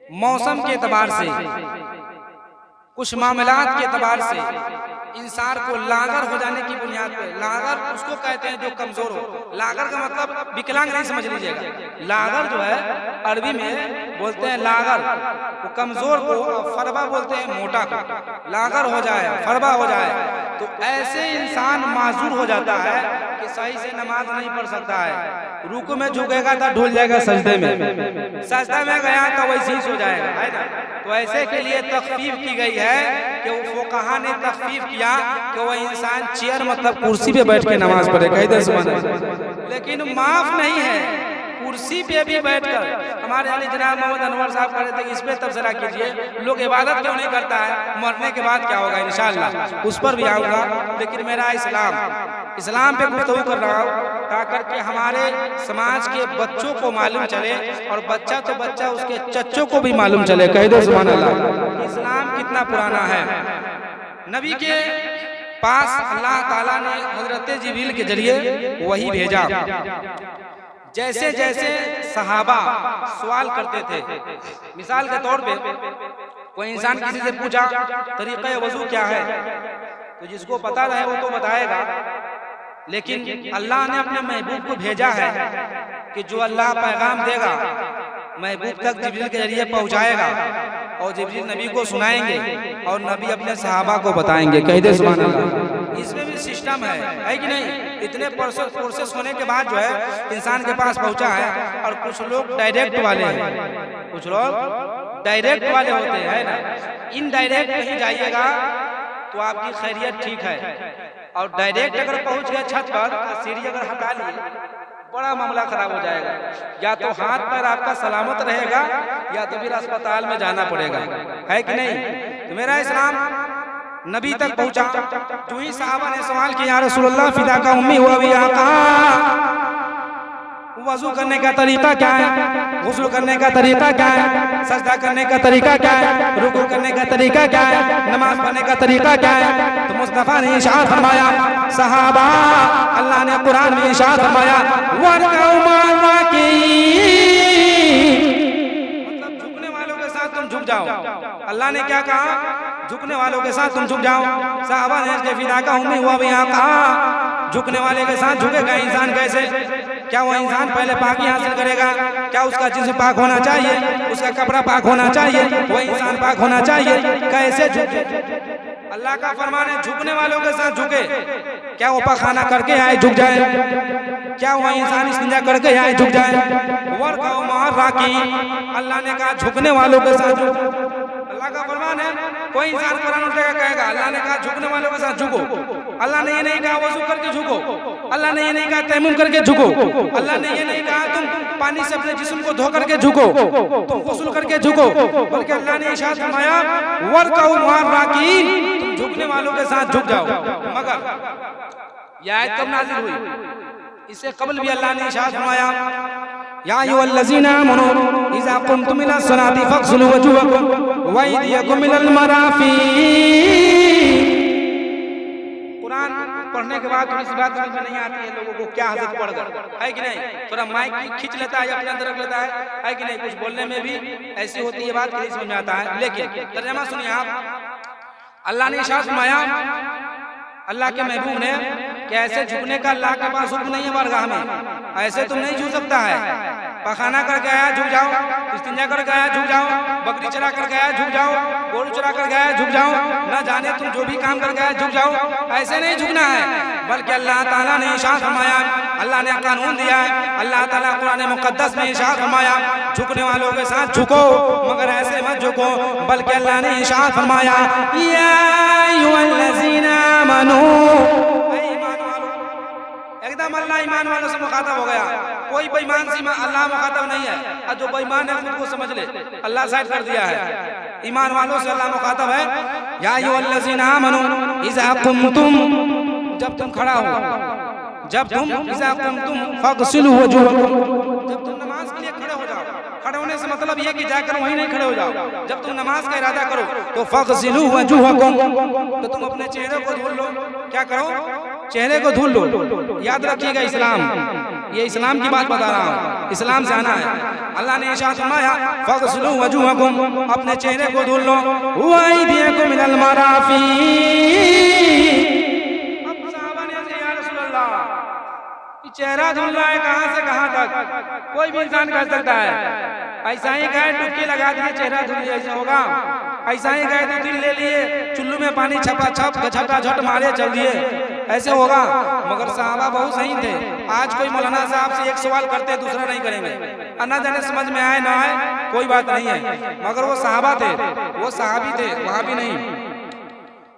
मौसम के एतबार से, कुछ मामलात के एतबार से इंसान को लागर हो जाने की बुनियाद पे, लागर उसको कहते हैं जो कमजोर हो। लागर का मतलब विकलांग नहीं समझ लीजिएगा। लागर जो है अरबी में बोलते हैं लागर, वो कमजोर को, फरबा बोलते हैं मोटा को। लागर हो जाए, फरबा हो जाए तो ऐसे इंसान माजूर हो जाता है कि सही से नमाज नहीं पढ़ सकता है। रुकू में झुकेगा तो ढूल जाएगा सजदे में, सजदा में गया तो वैसे ही सो जाएगा, है ना। तो ऐसे के लिए तखफीफ की गई है कि वो फुक़हा ने तखफीफ किया कि वो इंसान चेयर मतलब कुर्सी पे बैठ के नमाज पढ़े, कह दे सुभान अल्लाह। लेकिन माफ नहीं है, कुर्सी पे भी बैठकर। हमारे अली जनाब मोहम्मद अनवर साहब कह रहे थे इस पे तबसरा कीजिए, लोग इबादत क्यों नहीं करता है, मरने के बाद क्या होगा, इंशाअल्लाह उस पर भी आऊँगा। लेकिन मेरा इस्लाम पे गुफ्तगू कर रहा हूँ ताकि कि हमारे समाज के बच्चों को मालूम चले, और बच्चा तो बच्चा उसके चच्चों को भी मालूम चले, कह दो सुभान अल्लाह। इस्लाम कितना पुराना है। नबी के पास अल्लाह ताला ने हजरत जिब्रील के जरिए वही भेजा। जैसे जैसे सहाबा सवाल करते थे, मिसाल के तौर पे कोई इंसान किसी से पूछा तरीक़े वज़ू क्या है, तो जिसको पता रहे वो तो बताएगा। लेकिन अल्लाह ने अपने महबूब को भेजा है कि जो अल्लाह पैगाम देगा महबूब तक जिब्रील के जरिए पहुंचाएगा, और जिब्रील नबी को सुनाएंगे और नबी अपने सहाबा को बताएंगे, कह दे सुभान अल्लाह। इसमें भी सिस्टम है कि नहीं। इतने प्रोसेस होने के बाद जो है इंसान के पास पहुंचा है। और कुछ लोग डायरेक्ट वाले हैं, कुछ लोग डायरेक्ट वाले होते हैं ना। इनडायरेक्ट कहीं जाइएगा तो आपकी खैरियत ठीक है, और डायरेक्ट अगर पहुंच गए छत पर, सीढ़ी अगर हटा लिए, बड़ा मामला खराब हो जाएगा। या तो हाथ पैर आपका सलामत रहेगा या तो फिर अस्पताल में जाना पड़ेगा, है कि नहीं। तो मेरा इस्लाम नबी तक पहुंचा। जो ही साहबा ने सवाल किया, या रसूलल्लाह फिदा का उम्मी हुआ भी आका, वजू करने का तरीका क्या है, गुस्ल करने का तरीका क्या है, सजदा करने का तरीका क्या है, रुकू करने का तरीका क्या है, नमाज पढ़ने का तरीका क्या है। तो मुस्तफा ने इरशाद फरमाया, सहाबा अल्लाह ने कुरान में इरशाद फरमाया, मतलब झुकने वालों के साथ तुम झुक जाओ। अल्लाह ने क्या कहा, झुकने वालों के साथ तुम झुक जाओ। साहबा ने फिदा का उम्मी हुआ भी यहाँ कहा, झुकने वाले के साथ झुकेगा इंसान कैसे। क्या वो इंसान पहले पाकी हासिल करेगा, क्या उसका जिस्म पाक होना चाहिए, उसका कपड़ा पाक होना चाहिए, वो इंसान पाक होना चाहिए, कैसे झुके। अल्लाह का फरमान है झुकने वालों के साथ झुके। क्या वो पखाना करके आए झुक जाए, क्या वो इंसान इस्तिंजा करके आए झुक जाए। अल्लाह ने कहा झुकने वालों के साथ झुको। अल्लाह का फरमान है, कोई इंसान कुरान उठेगा कहेगा अल्लाह ने कहा झुकने वालों के साथ झुको। अल्लाह ने ये नहीं कहा वजू करके झुको, अल्लाह ने ये नहीं कहा तयम्मुम करके झुको, अल्लाह ने ये नहीं कहा तुम पानी से अपने जिस्म को धो करके झुको, तुम गुस्ल करके झुको, बल्कि अल्लाह ने इरशाद फरमाया वरकऊ मअर राकीन, तुम झुकने वालों के साथ झुक जाओ। मगर यह आयत कब नाज़िल हुई, इससे कबल भी अल्लाह ने इरशाद फरमाया, या अय्युहल्लज़ीना आमनू इज़ा कुमतुम इला सलाति फग़सिलू वजूहकुम व अयदियकुम इलल मराफ़िक़। कुरान पढ़ने के बाद इस बात समझ में नहीं आती है लोगों को, क्या हजरत पढ़ गए, है कि नहीं। थोड़ा माइक खींच लेता है, अपने अंदर रख लेता है कि नहीं। कुछ बोलने में भी ऐसी होती है बात, नहीं समझ में आता है। लेकिन तर्जुमा सुनिए आप, अल्लाह ने इरशाद फरमाया, अल्लाह के महबूब ने कि ऐसे झुकने का अल्लाह के पास हुक्म नहीं है बारगाह में, ऐसे तुम नहीं झुक सकता है। पखाना करके आया झुक जाओ, इस्तिंजा करके आया झुक जाओ, बकरी चरा करके आया झुक जाओ, गोरू चरा करके आया झुक जाओ, ना जाने तुम जो भी काम करके आया झुक जाओ, ऐसे नहीं झुकना है। बल्कि अल्लाह ताला ने इरशाद फरमाया, अल्लाह ने कानून दिया है, अल्लाह ताला कुरान मुक़द्दस में इरशाद फरमाया झुकने वालों के साथ झुको, मगर ऐसे मत झुको। बल्कि अल्लाह ने इरशाद फरमाया, या अय्युहल्लज़ीना आमनू, एकदम अल्लाह ईमान वालों से मुखातब हो गया। कोई बेईमान से अल्लाह मुखातब नहीं है, और जो बेईमान है खुद को समझ ले, अल्लाह साइड कर दिया है। ईमान वालों से अल्लाह मुखातब है, या अय्युहल्लज़ीना आमनू इज़ा कुमतुम, जब तुम खड़ा हो, जब तुम इज़ा कुमतुम फग़सिलू वजूहकुम, जब तुम नमाज के लिए खड़े हो जाओ। खड़े होने से मतलब ये कि जाकर वहीं नहीं खड़े हो जाओ, जब तुम नमाज का इरादा करो तो फग़सिलू वजूहकुम, तो तुम अपने चेहरे को धुल लो। क्या करो, चेहरे को धुल लो। याद रखिएगा इस्लाम ये इस्लाम की बात बता रहा हूँ, इस्लाम से आना है। अल्लाह ने इरशाद फरमाया फगसलू वजूहकुम, अपने चेहरे को धुल लो, व अयदियकुम मिनल मराफी। अब सहाबा ने कहा या रसूल अल्लाह, चेहरा धुलना है कहाँ से कहाँ तक? कोई भी इंसान कर सकता है। ऐसा ही गए डुबकी लगा दिए चेहरा धुल लिया, ऐसा होगा? ऐसा ही गए तो दिल ले लिए, चुल्लू में पानी छपा छप झटा झट मारे चल दिए, ऐसे होगा? मगर सहाबा बहुत सही थे। आज कोई मौलाना साहब से एक सवाल करते दूसरा नहीं करेंगे, ना जाने समझ में आए ना आए कोई बात नहीं है, मगर वो सहाबा थे, वो सहाबी थे, वहां भी नहीं।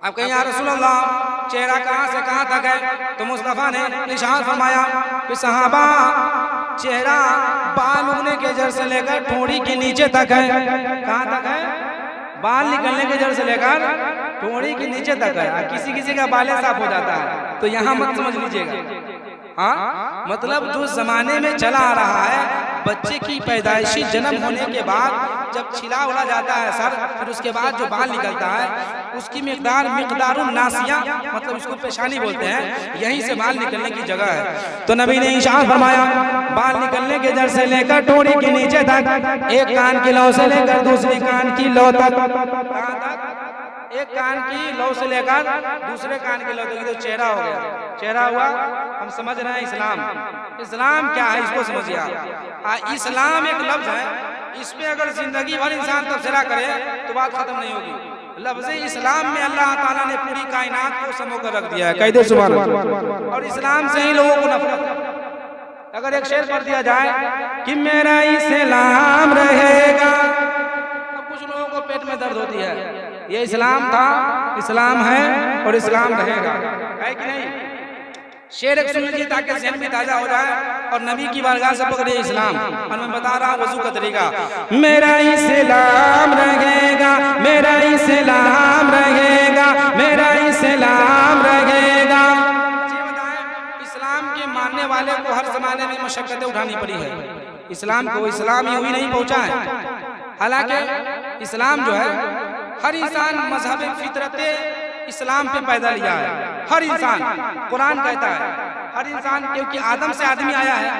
अब कहीं या रसूल अल्लाह चेहरा कहाँ से कहाँ तक है? तो मुस्तफा ने इरशाद फरमाया कि सहाबा चेहरा बाल उगने के जड़ से लेकर ठोड़ी के नीचे तक है। कहाँ तक है? बाल निकलने के जड़ से लेकर ठोड़ी के नीचे तक है। किसी किसी का बाल साफ हो जाता है, तो यहाँ मत समझ लीजिएगा। हाँ, मतलब जो जमाने में चला आ रहा है, बच्चे की पैदाइशी जन्म होने के बाद जब छिला उड़ा जाता है सर, फिर उसके बाद जो बाल निकलता है उसकी मिकदारुन नासिया, मतलब उसको पेशानी बोलते हैं, यहीं से बाल निकलने की जगह है। तो नबी ने इरशाद फरमाया बाल निकलने के जड़ से लेकर ठोड़ी के नीचे तक, एक कान की लौ से लेकर दूसरी कान की लौ तक, एक कान की लौ से लेकर दूसरे कान की लौ तक, तो चेहरा हो गया। चेहरा हुआ, हम समझ रहे हैं इस्लाम। इस्लाम क्या है इसको समझिए आप। इस्लाम एक लफ्ज है, इस पे अगर जिंदगी भर इंसान तबसरा करे तो बात खत्म नहीं होगी। लफ्ज इस्लाम में अल्लाह ताला ने पूरी कायनात को समो कर रख दिया है, कह दे सुभान अल्लाह। और इस्लाम से ही लोगों को नफरत। अगर एक शेर पढ़ दिया जाए कि मेरा इस्लाम रहेगा, तो कुछ लोगों को पेट में दर्द होती है। ये इस्लाम था, इस्लाम है और इस्लाम रहेगा, है कि नहीं? शेर एक सुन लीजिए ताकि ज़हन भी ताजा हो जाए और नबी की बारगाह से पकड़े इस्लाम। और मैं बता रहा हूँ वजू का तरीका। मेरा इस्लाम रहेगा, मेरा इस्लाम रहेगा, मेरा इस्लाम रहेगा। ये बताएं, इस्लाम के मानने वाले को हर जमाने में मशक्कतें उठानी पड़ी है। इस्लाम को इस्लाम यूं ही नहीं पहुंचा है। हालांकि इस्लाम जो है, हर इंसान मजहब फितरत इस्लाम पे पैदा लिया है। हर इंसान, कुरान कहता है हर इंसान, क्योंकि आदम से आदमी आया है,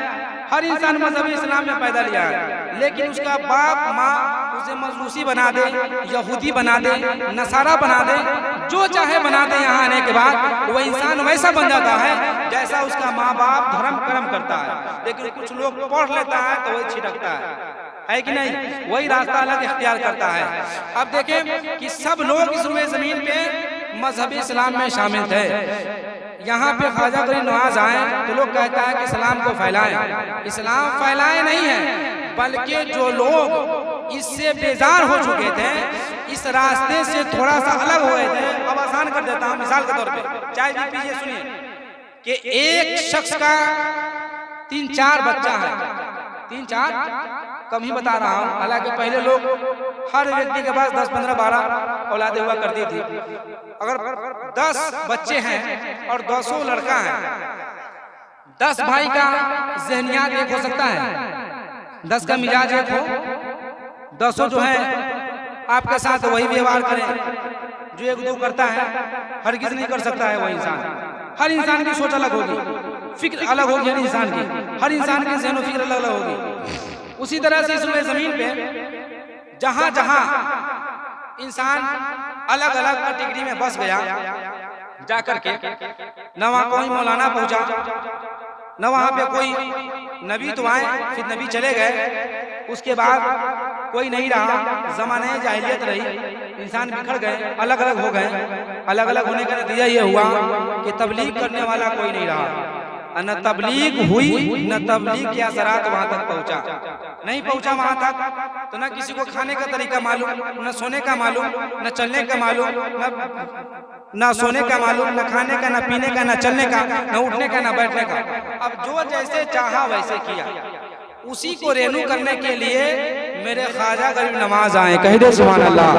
हर इंसान मजहब इस्लाम में पैदा लिया है। लेकिन उसका बाप माँ उसे मजूसी बना दे, यहूदी बना दे, नसारा बना दे, जो चाहे बना दे, यहाँ आने के बाद वो इंसान वैसा बन जाता है जैसा उसका माँ बाप धर्म कर्म करता है। लेकिन कुछ लोग पढ़ लेता है तो वही छिटकता है कि नहीं? वही रास्ता अलग इख्तियार करता है। अब देखें कि सब लोग इस रुए जमीन पे मजहब इस्लाम में शामिल थे। यहाँ पे ख्वाजा गरीब नवाज आए तो लोग कहता है कि इस्लाम को फैलाएं। इस्लाम फैलाए नहीं है, बल्कि जो लोग इससे बेजार हो चुके थे, इस रास्ते से थोड़ा सा अलग हो गए थे। अब आसान कर देता हूँ मिसाल के तौर पे, चाय भी पीजिए, सुनिए कि एक शख्स का 3-4 बच्चा है, 3-4 कम ही बता रहा हूँ। हालांकि पहले लोग हर व्यक्ति के पास 10, 15, 12 औलादे हुआ करती थी। अगर 10 बच्चे हैं और 200 लड़का है, 10 भाई का ज़हनियात एक हो सकता है, 10 का मिजाज एक हो, 200 जो है आपके साथ वही व्यवहार करें जो एक दो करता है, हरगिज़ नहीं कर सकता है वो इंसान। हर इंसान की सोच अलग होगी, फिक्र अलग होगी हर इंसान की, हर इंसान की ज़हन फिक्र अलग अलग होगी। उसी तरह से इस ज़मीन पे जहां जहां इंसान अलग अलग कैटेगरी में बस गया, जाकर के न वहाँ कोई मौलाना पहुंचा, न वहाँ पे कोई नबी तो आए फिर नबी चले गए, उसके बाद कोई नहीं रहा, ज़माने जाहिलियत रही, इंसान बिखर गए, अलग अलग हो गए। अलग अलग होने का नतीजा ये हुआ कि तबलीग करने वाला कोई नहीं रहा। न तबलीग हुई, न तबलीग के असरात वहां तक पहुंचा, नहीं पहुंचा वहां तक। तो न किसी को खाने का तरीका मालूम, न सोने का मालूम, न चलने का मालूम, न सोने का मालूम, न खाने का, न पीने का, न चलने का, न उठने का, न बैठने का। अब जो जैसे चाहा वैसे किया। उसी को रेनू करने के लिए मेरे ख्वाजा गरीब नवाज आए, कह दे सुभान अल्लाह।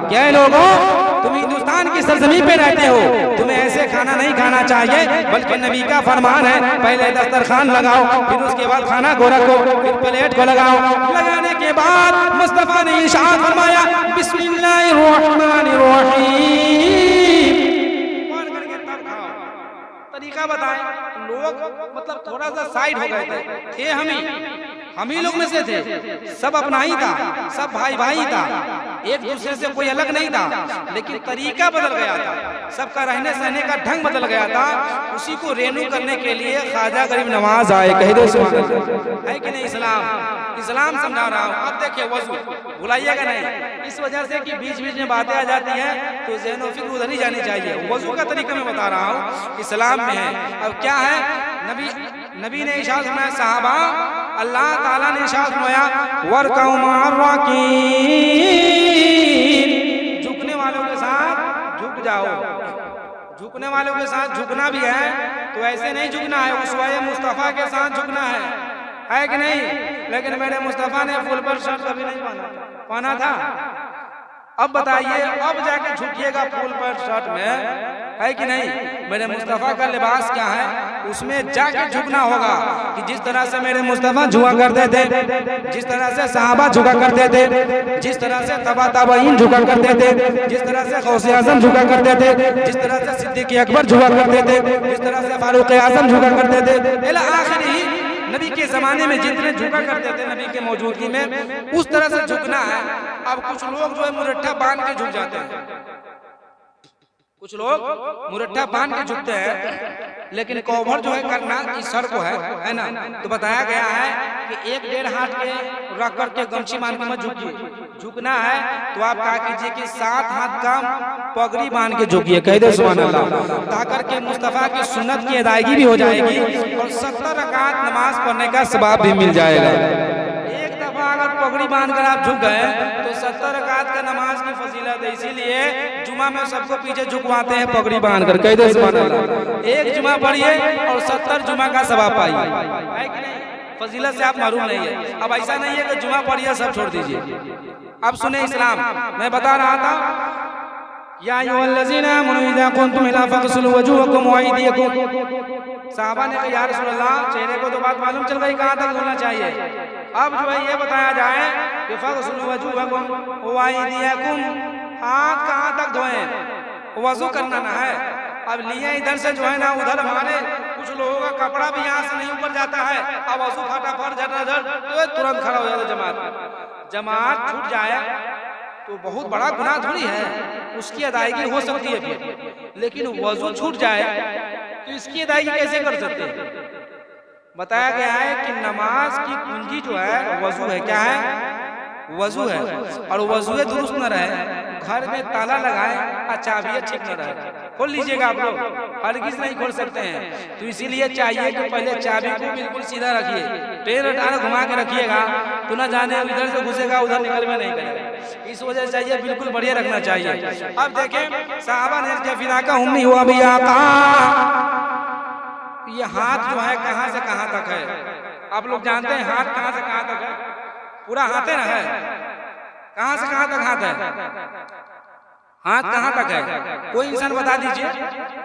क्या लोगों, तुम हिंदुस्तान की सरजमी पे रहते हो, तुम्हें ऐसे खाना नहीं खाना चाहिए, बल्कि नबी का फरमान है पहले दस्तरखान लगाओ, फिर उसके बाद खाना को रखो, फिर प्लेट को लगाओ। लगाने के बाद मुस्तफा ने इरशाद फरमाया बिस्मिल्लाहिर्रहमानिर्रहीम, तरीका बताएं। लोग मतलब थोड़ा सा साइड हो गए थे हम ही लोग में से थे, सब अपना ही था, सब भाई भाई था, एक दूसरे से कोई अलग नहीं था, लेकिन तरीका बदल गया था, सबका रहने सहने का ढंग बदल गया था। उसी को रेनू करने के लिए ख्वाजा गरीब नवाज आए। कह दो सुभान अल्लाह, है कि नहीं? इस्लाम समझा रहा हूँ। अब देखिए वजू भुलाइएगा नहीं, इस वजह से कि बीच बीच में बातें आ जाती हैं तो ज़हन व फिक्र उधर नहीं जानी चाहिए। वजू का तरीका मैं बता रहा हूँ, इस्लाम में है। अब क्या है, नबी ने इरशाद फरमाया, सहाबा अल्लाह ताला ने इरशाद फरमाया वरकऊ मअर्राकीन, झुकने वालों के साथ झुक जाओ। झुकने वालों के साथ झुकना भी है तो ऐसे नहीं झुकना है, उसवाए मुस्तफ़ा के साथ झुकना है कि नहीं? लेकिन मेरे मुस्तफ़ा ने फुल पर शर्ट कभी नहीं पहना था। अब बताइए, अब जाके झुकिएगा फुल पर शर्ट में, है कि नहीं? मेरे मुस्तफ़ा का लिबास क्या है, उसमें जाके झुकना होगा कि जिस तरह से मेरे मुस्तफ़ा झुका करते थे, जिस तरह से सहाबा झुका करते थे, जिस तरह से तबा ताबईन झुका करते थे, जिस तरह से गौसे आज़म झुका करते थे, जिस तरह से सिद्दीक़ अकबर झुका करते थे, जिस तरह से फारूक आज़म झुका करते थे, इला आखिरी नबी के जमाने में जितने झुका करते थे नबी के मौजूदगी में, उस तरह से झुकना है। अब कुछ लोग जो है मुरट्ठा बांध के झुक जाते हैं, कुछ लोग मुरट्ठा बांध के झुकते हैं, लेकिन कवर जो है करना इस सर को है ना। तो बताया गया है कि 1-1.5 हाथ के रख करके गमछी बांध के मत झुकिए। झुकना है तो आप क्या कीजिए कि 7 हाथ का पगड़ी बांध के झुकिए। कह दे सुभान अल्लाह, ताकर के मुस्तफ़ा की सुन्नत की अदायगी भी हो जाएगी और 70 रकात नमाज पढ़ने का सवाब भी मिल जाएगा। एक दफा अगर पगड़ी बांध कर आप झुक गए तो 70 रकात का नमाज की फजीलत है। इसीलिए जुमा में सबको पीछे झुकवाते हैं पगड़ी बांध कर। कह दे सुभान अल्लाह, एक जुमा पढ़िए और 70 जुमा का सवाब पाइए, है कि नहीं? फजीलत से आप महरूम नहीं है। अब ऐसा नहीं है कि जुमा पढ़िए सब छोड़ दीजिए। अब सुने इस्लाम, मैं बता रहा था, या अय्युहल्लज़ीना आमनू इज़ा कुंतुम इला फ़ग़सिलू वजूहकुम व अयदियकुम। साहबा ने कहा या रसूल अल्लाह, चेहरे को तो बात मालूम चल गई, कहाँ तक धोना चाहिए। अब जो है ये बताया जाए कि फ़ग़सिलू वजूहकुम व अयदियकुम, हाथ कहाँ तक धोएं, वजू करना ना है। अब लिए इधर से जो है ना उधर, हमारे कुछ लोगों का कपड़ा भी यहाँ से नहीं ऊपर जाता है, अब वजू फटाफट झट तो तुरंत खड़ा हो जाता। जमात छूट जाए तो बहुत बड़ा गुनाह थोड़ी है, उसकी अदायगी हो सकती है फिर, लेकिन वजू छूट जाए तो इसकी अदायगी कैसे कर सकते हैं? बताया गया है कि नमाज की कुंजी जो है वजू है। क्या है? वजू है। और वजू दुरुस्त न रहे, घर में ताला लगाए और चाबी ठीक न रहे, खोल लीजिएगा आप लोग, हरगिज़ नहीं खोल सकते हैं। तो इसीलिए चाहिए कि पहले चाबी को बिल्कुल सीधा रखिए, पैर हटाना घुमा के रखिएगा तो ना जाने इधर से घुसेगा उधर निकल में नहीं करेगा। इस वजह से चाहिए बिल्कुल बढ़िया रखना चाहिए। अब देखें साहबा ने क्या फिदा का उम्मी हुआ भी आका, ये हाथ जो है कहाँ से कहाँ तक है? आप लोग जानते हैं हाथ कहाँ से कहाँ तक है? पूरा हाथ है ना, है? कहाँ से कहाँ तक हाथ है? हाथ कहाँ तक है? कोई इंसान बता दीजिए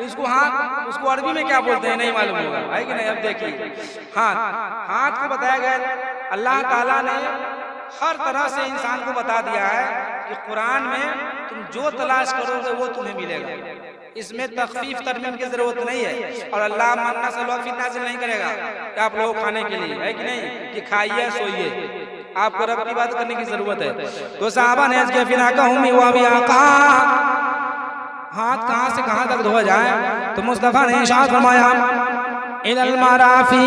इसको। हाथ उसको अरबी में क्या बोलते हैं नहीं मालूम होगा, है कि नहीं? अब देखिए हाथ को बताया गया, अल्लाह ताला ने हर तरह से इंसान को बता दिया है कि कुरान में तुम जो तलाश करोगे वो तुम्हें मिलेगा। इसमें तखफीफ तरमीम की जरूरत नहीं है। और अल्लाह मन्ना सलवा फितना से नहीं करेगा कि आप लोग खाने के लिए, है कि नहीं, कि खाइए सोइए, आपको रब की बात करने की जरूरत है। तो साहबा ने इसके फिना का उम्मी हुआ भी आका, हाथ कहाँ से कहाँ तक धोया जाए? तो मुस्तफ़ा ने इरशाद फरमाया इलल मराफी,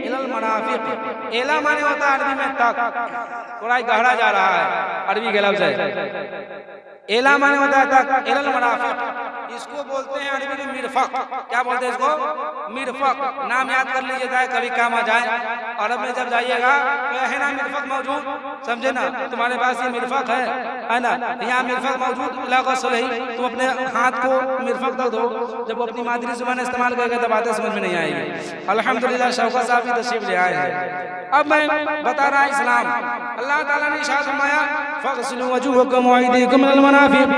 इलल मराफिक। एला माने होता है अरबी में तक, थोड़ा गहरा जा रहा है अरबी के लफ्ज़ है। एला माने होता है तक, इलल मराफिक, इसको बोलते हैं अरबी में मिरफक। क्या बोलते हैं इसको? मिरफक। नाम याद कर लीजिए, कभी काम आ जाए। अरब में जब जाइएगा तो है ना मिरफक मौजूद, समझे ना, तुम्हारे पास ये मिरफक है ना, यहाँ मिरफक मौजूद, इलाका सलही, तुम अपने हाथ को मिरफक तक दो। जब अपनी मादरी जुबान इस्तेमाल करेगा तब बातें समझ में नहीं आएगी। अल्हम्दुलिल्लाह शौकत साहब भी तशरीफ ले आए हैं। अब मैं बता रहा इस्लाम, अल्लाह ताला ने इरशाद फरमाया फग़सिलू वजूहकुम व अयदीकुम मिनल मराफिक,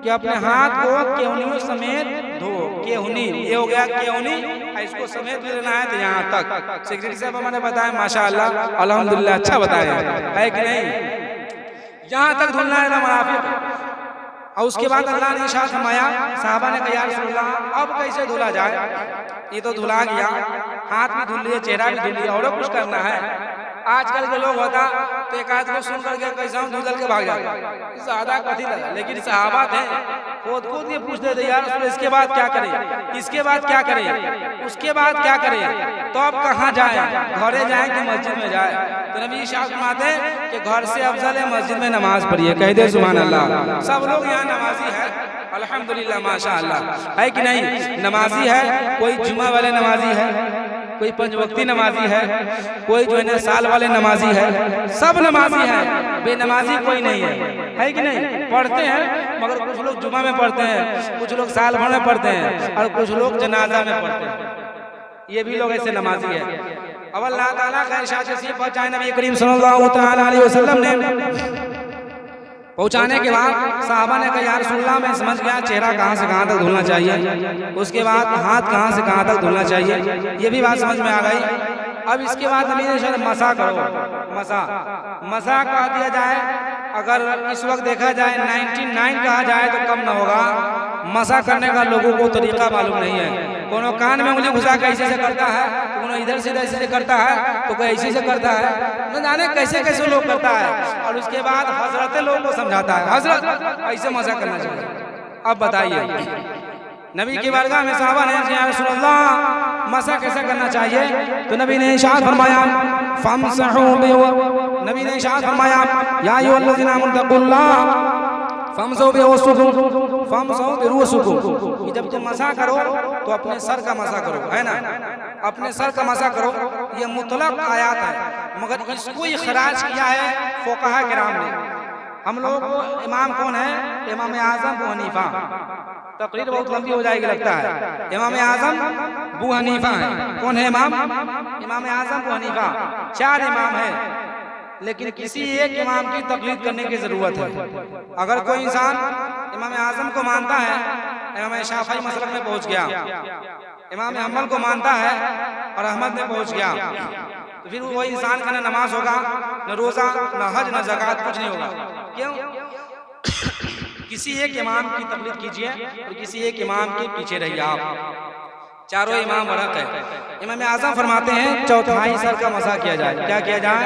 कि अपने हाथ को केहूनियों समेत धो। केहूनी ये हो गया केहूनी, इसको समेत लेना है तो यहाँ तक। सेक्रेटरी साहब हमारे बताया माशाअल्लाह अल्हम्दुलिल्लाह, अच्छा बताया है कि नहीं? यहाँ तक धुलना है ना मराफिक। और उसके बाद अल्लाह ने इरशाद फरमाया, साहबा ने कहा या रसूल अल्लाह अब कैसे धुला जाए, ये तो धुला गया, हाथ भी धुल लिए, चेहरा भी धुल लिया, और कुछ करना है। आजकल के लोग होता तो एक आध को सुन करके कैसा धुल के भाग जाता, ज्यादा कथी लगा, लेकिन सहाबा थे खुद खुद ये पूछते थे यार रसूल इसके बाद क्या करें, इसके बाद क्या करें, उसके बाद क्या करें, तो अब कहाँ जाए, घरे जाए कि मस्जिद में जाए। तो नबी इरशाद फरमाते कि घर से अफजल है मस्जिद में नमाज पढ़िए। कह दे सुभान अल्लाह। सब लोग यहाँ नमाजी है अल्हम्दुलिल्लाह माशाअल्लाह, है कि नहीं, नमाजी है, कोई जुमा वाले नमाजी है, कोई पंचवक्ती नमाजी है, कोई जो है ना साल वाले नमाजी है, सब नमाजी है, बेनमाजी कोई नहीं है कि नहीं। पढ़ते हैं मगर कुछ लोग जुमा में पढ़ते हैं, कुछ लोग साल भर में पढ़ते हैं, और कुछ लोग जनाजा में पढ़ते हैं, ये भी लोग ऐसे नमाजी है। अब अल्लाह ताला का इरशाद नसीब पहुंचाए नबी करीम सल्लल्लाहु तआला अलैहि वसल्लम ने। पहुंचाने के बाद साहबा ने कहा या रसूलल्लाह मैं समझ गया चेहरा कहाँ से कहाँ तक धुलना चाहिए, उसके बाद हाथ कहाँ से कहाँ तक धुलना चाहिए, ये भी बात समझ में आ गई। अब इसके बाद नबी ने शायद मसा करो, मसा कह दिया जाए, अगर इस वक्त देखा जाए 99 कहा जाए तो कम न होगा। मसा करने का लोगों को तरीका मालूम नहीं है, कोनो कान में उंगली घुसा के ऐसे से करता है, तो कोनो इधर से ऐसे से करता है, तो कोई ऐसे से करता है, न जाने कैसे कैसे लोग करता है। और उसके बाद हजरत लोग को समझाता है हजरत ऐसे मसा करना चाहिए। अब बताइए नबी की बारगाह में साहबा ने या रसूलल्लाह मसा कैसे करना चाहिए, तो नबी ने इरशाद फरमाया फमसहू नबी ने इरशाद फरमाया या अय्युहल्लज़ीना आमनू तक़ुल्लाह फमसहू बिरुसूकुम, जब तुम मसा करो तो अपने सर का मसा करो, है ना, अपने सर का मसा करो। ये मुतलक आयात है, मगर इसको इखराज किया है फुक़हा किराम ने। हम लोग इमाम कौन है, इमाम आज़म अबू हनीफा, तकरीर बहुत लंबी हो जाएगी लगता है। इमाम आज़म अबू हनीफा है, कौन है इमाम, इमाम आज़म अबू हनीफा। 4 इमाम है, लेकिन किसी एक इमाम की तकलीद करने की जरूरत है। अगर कोई इंसान इमाम आज़म को मानता है, इमाम शाफ़ी मसलक में पहुंच गया, इमाम हम्बल को मानता है और अहमद में पहुंच गया, तो फिर वो इंसान का न नमाज होगा, न रोजा, न हज, न ज़कात, कुछ नहीं होगा। क्यों? किसी एक इमाम की तकलीद कीजिए और किसी एक इमाम के पीछे रहिए आप। चारों इमाम बरक है। इमाम आज़म फरमाते हैं चौथाई सर का मसा किया जाए। क्या किया जाए?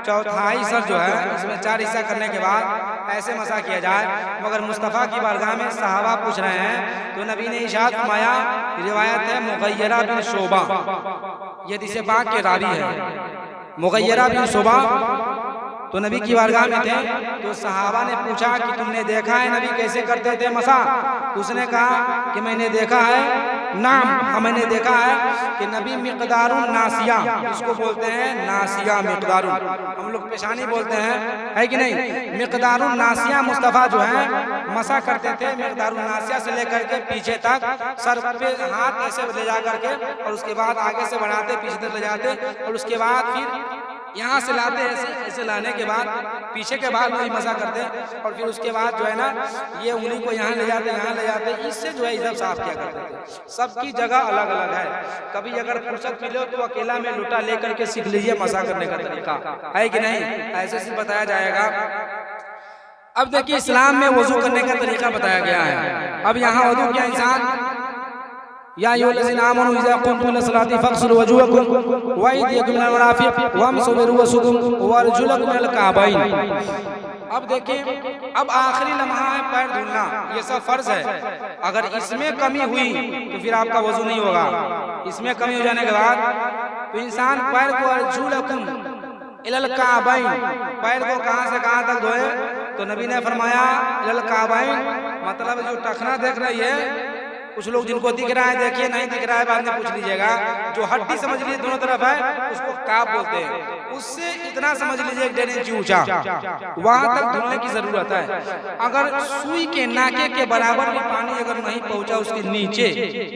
चौथाई सर जो है इसमें 4 हिस्सा करने के बाद ऐसे मसा किया जाए। मगर मुस्तफ़ा की बारगाह में सहाबा पूछ रहे हैं, तो नबी ने इरशाद फरमाया, रिवायत है मुग़य्यरा बिन शोबा, ये हदीस पाक के रावी है, मुग़य्यरा बिन शोबा तो नबी की बारगाह में थे। तो सहाबा ने पूछा कि तुमने देखा है नबी कैसे करते थे मसा? तो उसने कहा कि मैंने देखा है, नाम मैंने देखा है कि नबी मिक़दारुन नासिया, इसको बोलते हैं नासिया मिक़दारुन, हम लोग पेशानी बोलते हैं, है कि नहीं। मिक़दारुन नासिया मुस्तफ़ा जो है मसा करते थे, मिक़दारुन नासिया से लेकर के पीछे तक, सर पे हाथ ऐसे ले जा करके, और उसके बाद आगे से बढ़ाते, पीछे तक ले जाते, और उसके बाद फिर यहाँ से लाते, ऐसे ऐसे लाने के बाद पीछे के बाद वही मसा करते, और फिर उसके बाद जो है ना ये उंगली को यहाँ ले जाते, यहाँ ले जाते, इससे जो है इधर साफ किया करते थे। सबकी जगह अलग अलग है। कभी अगर फुर्सत मिले तो अकेला में लुटा लेकर के सीख लीजिए मसा करने का तरीका, है कि नहीं, ऐसे से बताया जाएगा। अब देखिए इस्लाम में वजू करने का तरीका बताया गया है। अब यहाँ वजू क्या इंसान या अय्युहल्लज़ीना आमनू इज़ा क़ुमतुम इला सलाति फ़ग़सिलू वजूहकुम व अयदियकुम इलल मराफ़िक़ वम्सहू बिरुऊसिकुम वअरजुलकुम इलल काबैन। अब देखिए, अब आखिरी लम्हा है पैर धुलना, ये सब फर्ज है। अगर इसमें कमी हुई तो फिर आपका वजू नहीं होगा। इसमें कमी हो जाने के बाद तो इंसान पैर को अर्जुलकुम इलल काबैन, पैर को कहाँ से कहाँ तक धोए? तो नबी ने फरमाया इलल काबैन, मतलब जो टखना देख रही है, कुछ लोग जिनको दिख रहा है देखिए, नहीं दिख रहा है बाद में पूछ लीजिएगा, जो हड्डी समझ लीजिए दोनों तरफ है उसको काब बोलते हैं, उससे इतना समझ लीजिए 1.5 इंच ऊंचा, वहां तक धुलने की जरूरत है। अगर सुई के नाके के बराबर भी पानी अगर नहीं पहुंचा उसके नीचे,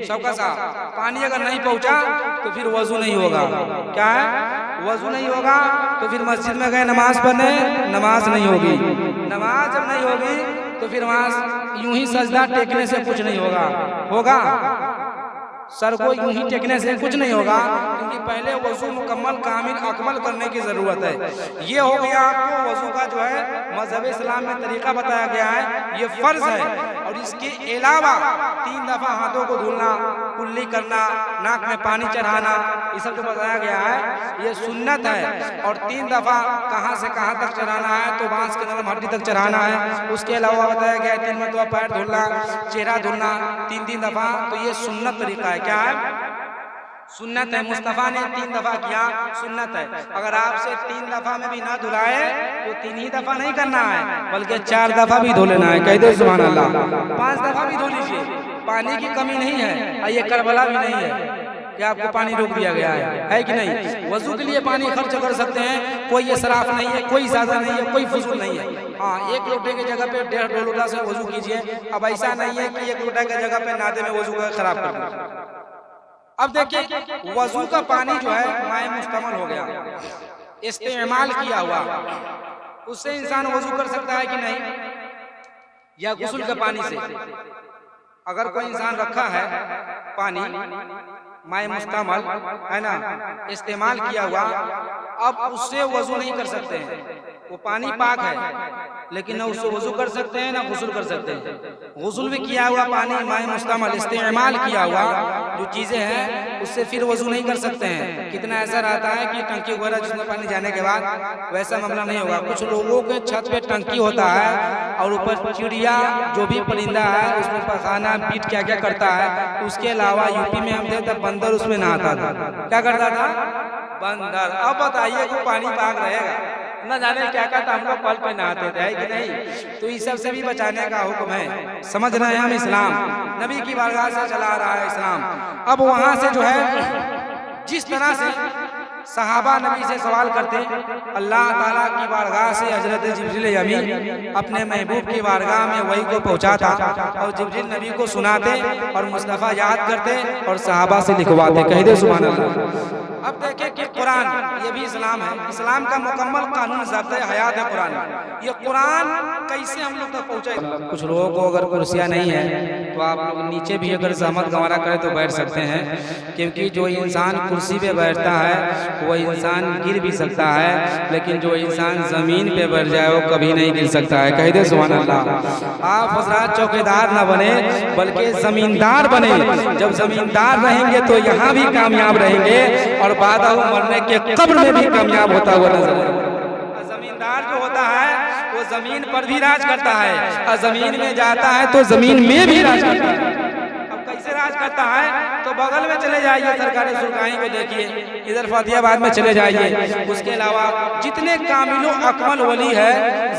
सबका साफ पानी अगर नहीं पहुंचा तो फिर वजू नहीं होगा। क्या है? वजू नहीं होगा। तो फिर मस्जिद में गए नमाज पढ़ने, नमाज नहीं होगी। नमाज जब नहीं होगी तो फिर वहां यूं ही सजदा टेकने से कुछ नहीं होगा। होगा? सर को यूं ही टेकने से कुछ नहीं होगा, क्योंकि पहले वजू मुकम्मल कामिल अकमल करने की जरूरत है। ये हो गया आपको वजू का जो है मजहब इस्लाम में तरीका बताया गया है, ये फर्ज है। और इसके अलावा 3 दफा हाथों को धुलना, कुल्ली करना, नाक में पानी चढ़ाना, ये सब जो बताया गया है ये सुन्नत है। और 3 दफा कहाँ से कहाँ तक चढ़ाना है, तो बांस के नरम हड्डी तक चढ़ाना है। उसके अलावा बताया गया है 3 मरतबा पैर धुलना, चेहरा धुलना 3-3 दफा, तो ये सुन्नत तरीका है। क्या है? सुन्नत है। मुस्तफ़ा ने 3 दफा किया, सुन्नत है। अगर आपसे 3 दफा में भी ना धुलाए तो 3 ही दफा नहीं करना है, बल्कि 4 दफा भी धो लेना है। कह दे सुभान अल्लाह। 5 दफा भी धो लीजिए, पानी की कमी नहीं है। ये करबला भी नहीं है कि आपको पानी रोक दिया गया है कि नहीं? वजू के लिए पानी खर्च कर सकते हैं, कोई इसराफ नहीं है, कोई ज्यादा नहीं है, कोई फजूल नहीं है। हाँ, 1 लोटे की जगह पे 1.5-2 लोटा से वजू कीजिए। अब ऐसा नहीं है कि 1 लोटा की जगह पे नादे में वजू का खराब कर दीजिए। अब देखिए, वजू का पानी जो है माए मुस्तमल हो गया, इस्तेमाल किया हुआ, उससे इंसान वजू कर सकता है कि नहीं? या गुस्ल के पानी से? अगर कोई इंसान रखा है पानी माए मुस्तमल है ना, इस्तेमाल किया हुआ, अब उससे वजू नहीं कर सकते हैं। वो पानी पाक है, लेकिन ना उससे वजू कर सकते हैं ना गुस्ल कर सकते हैं। गुस्ल भी किया हुआ पानी माए मुस्तमल, इस्तेमाल किया हुआ जो चीजें हैं उससे फिर वजू नहीं कर सकते हैं। कितना ऐसा रहता है कि टंकी वगैरह जिसमें पानी जाने के बाद वैसा मामला नहीं होगा। कुछ लोगों के छत पे टंकी होता है और ऊपर चिड़िया जो भी परिंदा है उसमें पखाना पीट क्या क्या करता है। उसके अलावा यूपी में हम थे तब बंदर उसमें नहाता था। क्या करता था? बंदर। अब बताइए कि पानी पाक रहेगा? न जाने क्या क्या था, हम लोग कल पे नहाते थे कि नहीं? तो इस सब से भी बचाने का हुक्म है। समझ रहे हैं हम? इस्लाम नबी की बारगाह से चला रहा है इस्लाम। अब वहां से जो है जिस तरह से सहाबा नबी से सवाल करते, अल्लाह ताला की बारगाह से हजरत जिब्रील अमीन अपने महबूब की बारगाह में वही को पहुंचाता और जिब्रील नबी को सुनाते और मुस्तफ़ा याद करते और सहाबा से लिखवाते। कह दे सुभान अल्लाह। अब देखें कि कुरान ये भी इस्लाम है, इस्लाम का मुकम्मल कानून ज़ाब्ता हयात है कुरान। ये कुरान कैसे हम लोग तक पहुँचे? कुछ लोगों को अगर कुर्सियाँ नहीं है तो आप लोग नीचे भी अगर सहमत गंवारा करें तो बैठ सकते हैं, क्योंकि जो इंसान कुर्सी पे बैठता है वो इंसान गिर भी सकता है, लेकिन जो इंसान जमीन पे बैठ जाए वो कभी नहीं गिर सकता है। कह दे सुभान अल्लाह। आप हज़रात चौकीदार न बने बल्कि जमींदार बने। जब जमींदार रहेंगे तो यहाँ भी कामयाब रहेंगे और बाद मरने के कब्र में भी कामयाब होता हुआ नजर आएगा। जमींदार जो होता है वो जमीन पर भी राज करता है और जमीन में जाता है तो जमीन में भी राज करता है। अब कैसे राज करता है? तो बगल में चले जाइए, सरकारी सुरगाही को देखिए, इधर फतेहाबाद में चले जाइए। उसके अलावा जितने कामिलो अकमल वली है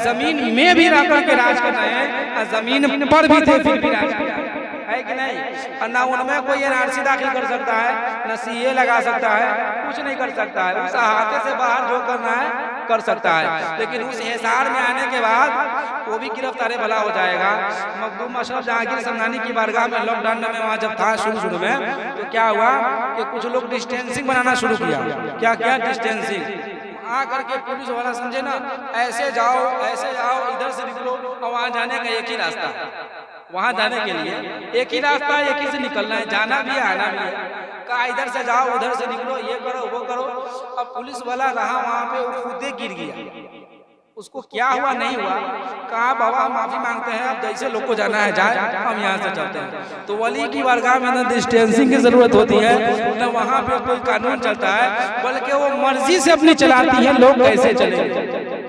जमीन में भी रह करके राज कर रहे हैं और जमीन पर भी थे फिर भी राज करते हैं, है कि नहीं? और ना उनमें कोई एनआरसी दाखिल कर सकता है, न सीए लगा सकता है, कुछ नहीं कर सकता है। उस अहाते से बाहर जो करना है कर सकता है, लेकिन उस हिसार में आने के बाद वो भी गिरफ्तार भला हो जाएगा। मखदूम अशरफ जहांगीर समनानी की बारगाह में लॉकडाउन में वहाँ जब था शुरू में, तो क्या हुआ कि कुछ लोग डिस्टेंसिंग बनाना शुरू किया। क्या किया? डिस्टेंसिंग। आ करके पुलिस वाला समझे ना, ऐसे जाओ इधर से निकलो, और वहाँ जाने का एक ही रास्ता है। वहाँ जाने के लिए एक ही रास्ता है, एक ही से निकलना है, जाना भी है आना भी है। कहा इधर से जाओ उधर से निकलो, ये करो वो करो। अब पुलिस वाला रहा वहाँ पे, वो खुद गिर गया। उसको क्या हुआ नहीं हुआ, कहा बाबा हम माफी मांगते हैं, अब जैसे लोग को जाना है जाए, हम यहाँ से चलते हैं। तो वली की बारगाह में न डिस्टेंसिंग की जरूरत होती है, न वहाँ पे कोई कानून चलता है, बल्कि वो मर्जी से अपनी चलाती है लोग कैसे चले।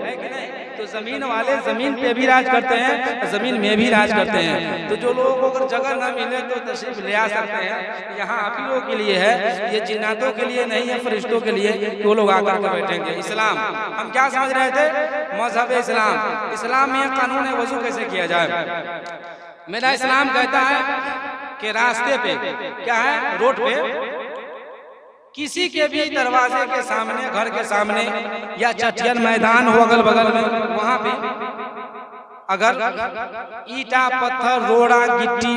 तो जमीन वाले जमीन पे भी राज करते हैं, जमीन में भी राज करते हैं। तो जो लोगों को अगर जगह ना मिले तो तशरीफ ले आ सकते हैं। यहाँ आप ही लोगों के लिए है, ये जिन्नातों के लिए नहीं है, फरिश्तों के लिए कि वो लोग आकर के बैठेंगे। इस्लाम हम क्या समझ रहे थे? मजहब इस्लाम। इस्लाम में कानून है वजू कैसे किया जाए। मेरा इस्लाम कहता है कि रास्ते पे क्या है, रोड पे किसी के भी दरवाजे के सामने, घर के सामने या चटियन मैदान हो अगल बगल में, वहां पे अगर ईटा पत्थर रोड़ा गिट्टी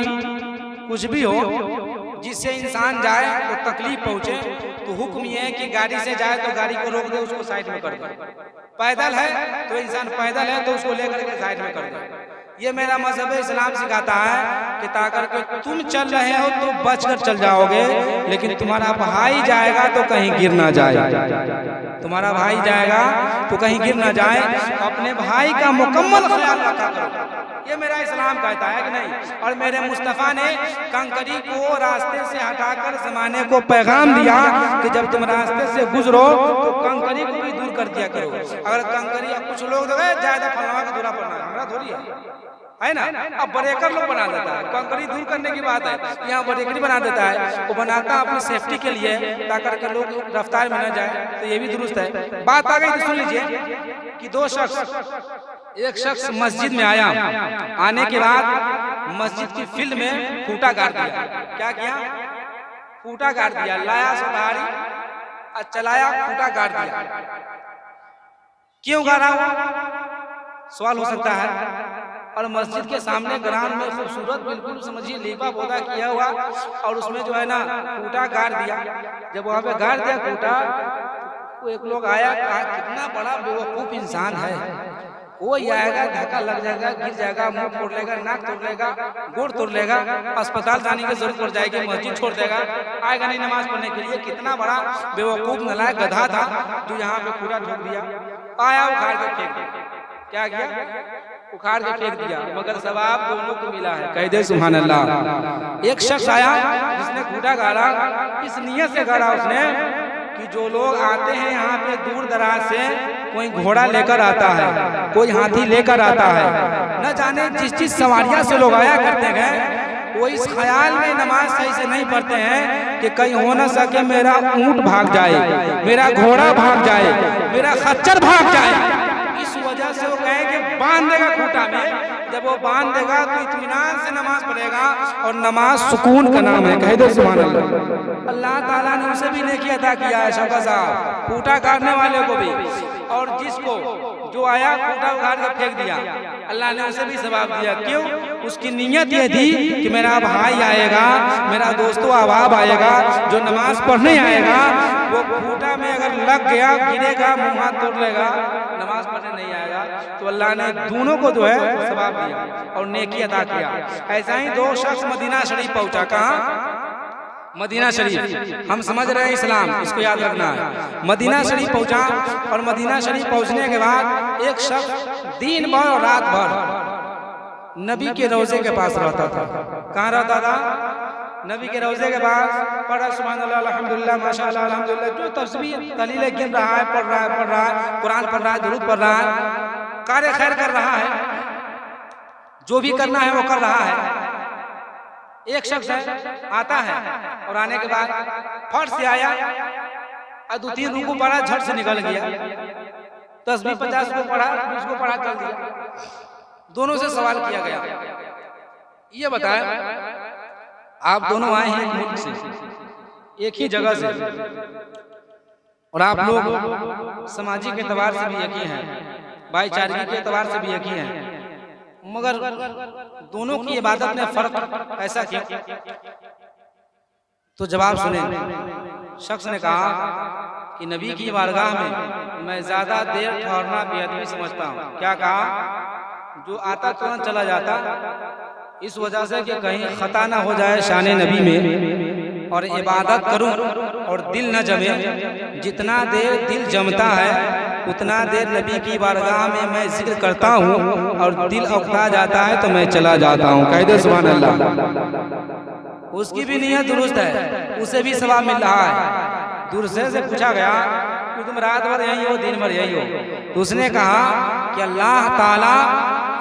कुछ भी हो जिससे इंसान जाए तो तकलीफ पहुंचे, तो हुक्म यह है कि गाड़ी से जाए तो गाड़ी को रोक दे, उसको साइड में कर दे। पैदल है तो इंसान पैदल है तो उसको लेकर के साइड में कर दे। ये मेरा मजहब इस्लाम सिखाता है कि ताकर के तुम चल रहे हो तो बचकर चल जाओगे, लेकिन तुम्हारा भाई जाएगा तो कहीं गिर ना जाए, तुम्हारा भाई जाएगा तो कहीं गिर ना जाए, अपने भाई का मुकम्मल ख्याल रखा करो। ये मेरा इस्लाम कहता है कि नहीं। और मेरे मुस्तफ़ा ने कंकरी को रास्ते से हटाकर जमाने को पैगाम दिया कि जब तुम रास्ते से गुजरो तो कंकरी को भी दूर कर दिया करो। अगर कंकरी, कुछ लोग तो ज्यादा फलवा का दूरा पड़ना हमारा थोड़ी है ना। अब ब्रेकर लोग बना देता है, कंकरी दूर करने की बात है, यहाँ ब्रेकरी बना देता है, वो बनाता है अपनी सेफ्टी के लिए ताकि के लोग रफ्तार में न जाए, तो ये भी दुरुस्त है। बात आ गई तो सुन लीजिए कि एक शख्स मस्जिद में आया, आने के बाद मस्जिद की फील्ड में खूंटा गाड़ दिया। क्या किया? खूंटा गाड़ दिया, लाया सुधारी और चलाया, खूंटा गाड़ दिया। क्यों गाड़ा? सवाल हो सकता है। और मस्जिद के सामने ग्राउंड में खूबसूरत बिल्कुल समझिए लीपा पौधा किया हुआ, और उसमें जो है ना खूंटा गाड़ दिया। जब वहां पे गाड़ दिया खूंटा, तो एक लोग आया, कहा कितना बड़ा बेवकूफ इंसान है, वो आएगा, धक्का लग जाएगा, गिर जाएगा, मुंह तोड़ लेगा, नाक तोड़ लेगा, गोड़ तोड़ लेगा, अस्पताल जाने की जरूरत पड़ जाएगी, मस्जिद छोड़ देगा, आएगा नहीं नमाज पढ़ने के लिए। कितना बड़ा बेवकूफ नलायक गधा था जो यहाँ पे खूंटा ठोक दिया। आया, उखाड़ के फेंक दिया। क्या किया? उखाड़ के फेंक दिया, मगर सवाब दोनों को मिला है। कह दे सुभान अल्लाह। एक शख्स आया जिसने खूंटा गाड़ा, इस नियत से गाड़ा उसने कि जो लोग आते हैं यहाँ पे दूर दराज से, कोई घोड़ा लेकर आता है, कोई हाथी लेकर आता है, न जाने जिस जिस सवारियां से लोग आया करते हैं, वो इस ख्याल में नमाज सही से नहीं पढ़ते हैं कि कहीं हो न सके मेरा ऊंट भाग जाए, मेरा घोड़ा भाग जाए, मेरा खच्चर भाग जाए। इस वजह से वो कहेंगे बांध देगा खूंटा में। जब वो बांध देगा तो इत्मीनान से नमाज पढ़ेगा, और नमाज सुकून का नाम है। कह दो सुभान अल्लाह। अल्लाह ताला ने उसे भी नेकी अता किया है, शौकत साहब, खूंटा काटने वाले को भी, और जिसको जो आया खूंटा उखाड़ कर फेंक दिया, अल्लाह ने उसे भी सवाब दिया। क्यों? उसकी नीयत ये थी कि मेरा भाई आएगा, मेरा दोस्तों अहबाब आएगा, जो नमाज पढ़ने आएगा, वो खूंटा में अगर लग गया, गिरेगा, मुंह हाथ तोड़ लेगा, नमाज पढ़ने नहीं आएगा। तो अल्लाह ने दोनों को जो है सवाब दिया और नेकी अता किया। ऐसा ही दो शख्स मदीना शरीफ पहुंचा। कहाँ? मदीना शरीफ। हम समझ रहे हैं इस्लाम, इसको याद रखना है। मदीना शरीफ पहुंचा, और मदीना शरीफ पहुंचने के बाद एक शख्स दिन भर और रात भर नबी के रोजे के पास रहता था। कहाँ रहता था? नबी के रोजे के पास। पढ़ा सुभान अल्लाह, अल्हम्दुलिल्लाह, माशाअल्लाह, अल्हम्दुलिल्लाह, जो तस्बीह तहलील गिन रहा है, पढ़ रहा है, कुरान पढ़ रहा है, दुरूद पढ़ रहा है, कार्य खैर कर रहा है, जो भी करना है वो कर रहा है। एक शख्स है, आता है, और आने के बाद फट से आया और 2-3 रुकू पढ़ा, झट से निकल गया। तस्बीह 50 को पढ़ा, 20 को पढ़ा, चल दिया। दोनों से सवाल किया गया, ये बताया आप दोनों आए हैं एक मुल्क से, एक ही जगह से, और आप लोग सामाजिक एतबार से भी एक ही हैं, भाईचारे के एतबार से भी एक ही हैं, मगर दोनों की इबादत में फर्क ऐसा क्यों? तो जवाब सुने। शख्स ने कहा कि नबी की बारगाह में मैं ज्यादा देर ठहरना बेअदबी समझता हूँ। क्या कहा? जो आता तुरंत चला जाता, इस वजह से कि कहीं खता ना हो जाए शान नबी में, और इबादत करूं और दिल न जमे। जितना देर दिल जमता है उतना देर नबी की बारगाह में मैं जिक्र करता हूं, और दिल औखता जाता है तो मैं चला जाता हूं। कह दे सुभान अल्लाह। उसकी भी नीयत दुरुस्त है, उसे भी सवाब मिल रहा है। दूसरे से पूछा गया कि तुम रात भर यही हो, दिन भर यही हो? तो उसने कहा कि अल्लाह ताला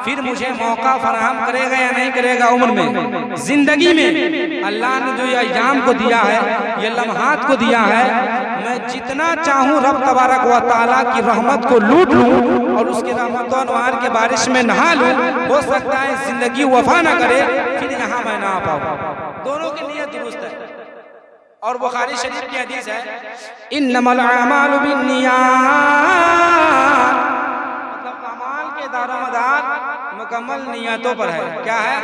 फिर मुझे मौका फराहम करेगा या नहीं करेगा उम्र में, जिंदगी में। अल्लाह ने जो ये अय्याम को दिया है, ये लम्हात को दिया है, मैं जितना चाहूँ रब तबारक व तआला की रहमत को लूट लूँ और उसकी रहमत और अनवार के बारिश में नहा लूँ। हो सकता है जिंदगी वफा न करे, फिर यहाँ मैं ना आ पाऊँ। दोनों की नीयत दुरुस्त है। और बुखारी शरीफ की हदीस है, इन्नमल अमालु बिन्नियात, मतलब अमाल के दारोमदार मुकम्मल नियतों पर है। क्या है?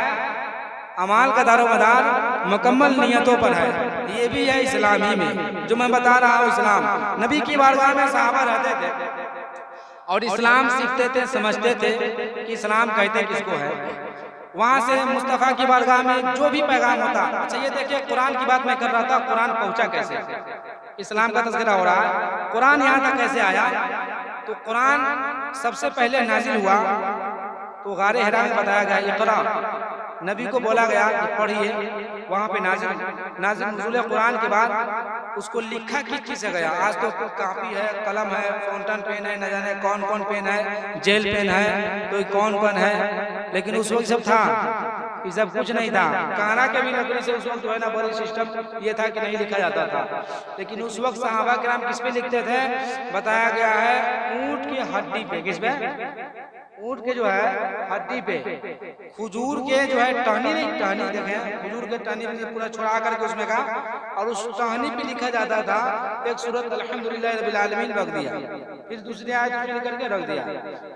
अमाल का दारोमदार मुकम्मल नियतों पर है। ये भी है इस्लामी में, जो मैं बता रहा हूँ इस्लाम। नबी की बारगाह में सहाबा रहते थे और इस्लाम सीखते थे, समझते थे कि इस्लाम कहते किसको है। वहां से मुस्तफ़ा की बारगाह में जो भी पैगाम होता, अच्छा ये देखिए कुरान की बात मैं कर रहा था, कुरान पहुंचा कैसे, इस्लाम का तज़किरा हो रहा है, कुरान यहाँ तक कैसे आया। तो कुरान सबसे पहले नाजिल हुआ तो गारे हिरा में बताया गया इक़रा, नबी को बोला गया कि पढ़िए, वहाँ पे नाजिल नुज़ूल कुरान के बाद उसको लिखा किस चीज़ से गया। आज तो कापी है, कलम है, फाउंटेन पेन है, न जाने कौन कौन पेन है, जेल पेन है, तो कौन कौन है, लेकिन उस वक्त सब था, ये सब कुछ नहीं था। कारा के भी लकड़ी से उस वक्त जो है ना बड़ी सिस्टम ये था कि नहीं लिखा जाता था, लेकिन उस वक्त सहाबा किराम किस पे लिखते थे, बताया गया है ऊँट की हड्डी पे, किस पे, ऊँट के जो है हड्डी पे, खजूर के जो है टहनी, नहीं टहनी देखें, खजूर के टहनी पे पूरा छोड़ा करके उसमें का, और उस टहनी पे लिखा जाता था एक सूरत अल्हम्दुलिल्लाह रब्बिल आलमीन रख दिया, फिर दूसरी आयत उसमें लिख करके रख दिया।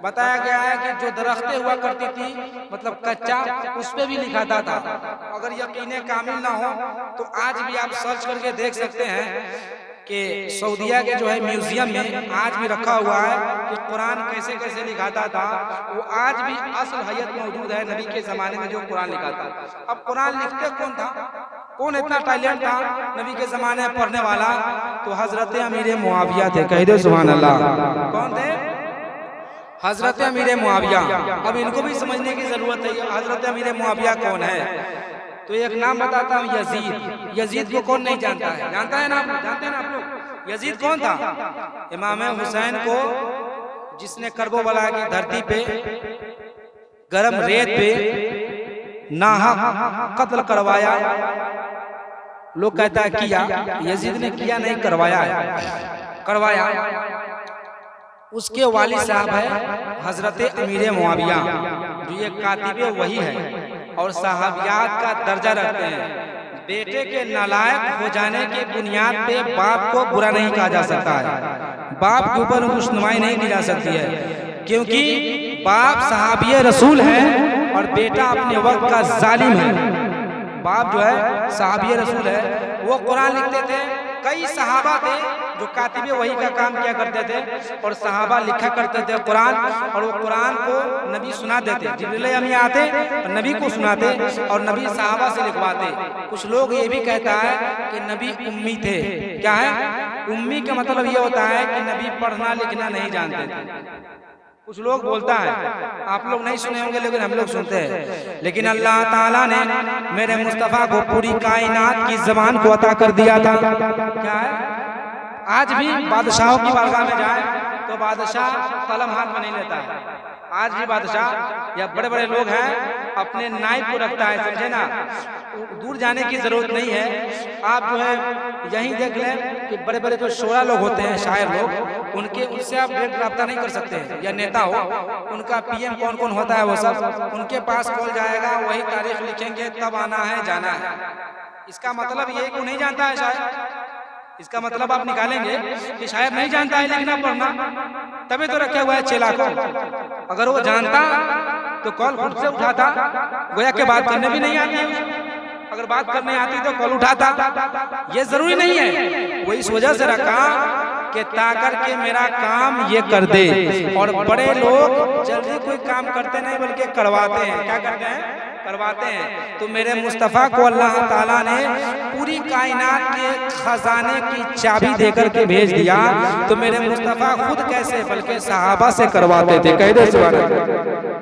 बताया गया है कि जो दरख्तें हुआ करती थी मतलब कच्चा, उस पे भी लिखाता था। अगर यकीन कामिल ना हो तो आज भी आप सर्च करके देख सकते हैं कि सऊदीया के जो है म्यूजियम में आज भी रखा हुआ है कि कुरान कैसे कैसे लिखाता था, वो आज भी असल हयत मौजूद है नबी के ज़माने में जो कुरान लिखा था। अब कुरान लिखते कौन था, कौन इतना टैलेंट था नबी के ज़माने में पढ़ने वाला, तो हजरत अमीर मुआविया थे, कह दो सुभान अल्लाह। कौन थे, हजरत अमीर मुआविया। अब इनको भी समझने की जरूरत है, हजरत अमीर मुआविया कौन है। तो एक नाम बताता हूँ, यजीद। यजीद को कौन नहीं जानता है, जानता है ना आप, जानते हैं ना आप लोग। यजीद कौन था, इमाम हुसैन को जिसने करबला की धरती पे गरम रेत पे नाहक कत्ल करवाया। लोग कहता है किया, यजीद ने किया नहीं, करवाया है, करवाया। उसके वालिद साहब है हजरत अमीर मुआविया, जो ये कातिबे वही है और सहाबियात का दर्जा रखते हैं। बेटे के नालायक हो जाने के बुनियाद पे बाप को बुरा नहीं कहा जा सकता है, बाप के ऊपर रुशनुमाई नहीं की जा सकती है, क्योंकि बाप सहाबिये रसूल है और बेटा अपने वक्त का जालिम है। बाप जो है सहाबिये रसूल है, वो कुरान लिखते थे। कई सहाबा थे जो कातिबे वही का काम किया करते थे और सहाबा लिखा करते थे कुरान, और वो कुरान को नबी सुना देते, जिब्रील अमीन आते और नबी को सुनाते और नबी सहाबा से लिखवाते। कुछ लोग ये भी कहता है कि नबी उम्मी थे। क्या है उम्मी का मतलब ये होता है कि नबी पढ़ना लिखना नहीं जानते थे। कुछ लोग बोलता है, आप लोग नहीं सुने होंगे लेकिन हम लोग सुनते हैं। लेकिन अल्लाह ताला ने मेरे मुस्तफ़ा को पूरी कायनात की ज़बान को अता कर दिया था। क्या है, आज भी बादशाहों की बारगाह में जाए तो बादशाह कलम हाथ में नहीं लेता है। आज भी बादशाह या बड़े बड़े लोग हैं अपने नाइब को रखता है, समझे ना, दूर जाने की जरूरत नहीं है। आप जो है यहीं देख लें कि बड़े बड़े जो शोरा लोग होते हैं, शायर लोग, उनके उनसे आप डायरेक्ट रब्ता नहीं कर सकते हैं, या नेता हो उनका पीएम कौन कौन होता है वो सब उनके पास कॉल जाएगा, वही तारीख लिखेंगे, तब आना है जाना है। इसका मतलब ये को नहीं जानता है शायद, इसका मतलब आप निकालेंगे कि शायद नहीं जानता है लेकिन आप पढ़ना, तभी तो रखे हुआ है चेला को। अगर वो जानता तो कॉल खुद से उठाता, गोया के बात करने भी नहीं आती है, अगर बात करने आती तो कॉल उठाता। ये जरूरी नहीं है, वो इस वजह से रखा कि ताकर के मेरा काम ये कर दे। और बड़े लोग जल्दी कोई काम करते नहीं बल्कि करवाते हैं। क्या करते हैं, करवाते हैं। तो मेरे मुस्तफ़ा को अल्लाह ताला ने पूरी कायनात के खजाने की चाबी देकर के भेज दिया। तो मेरे मुस्तफ़ा खुद कैसे बल्कि सहाबा से करवाते थे। कह दे सुभान अल्लाह।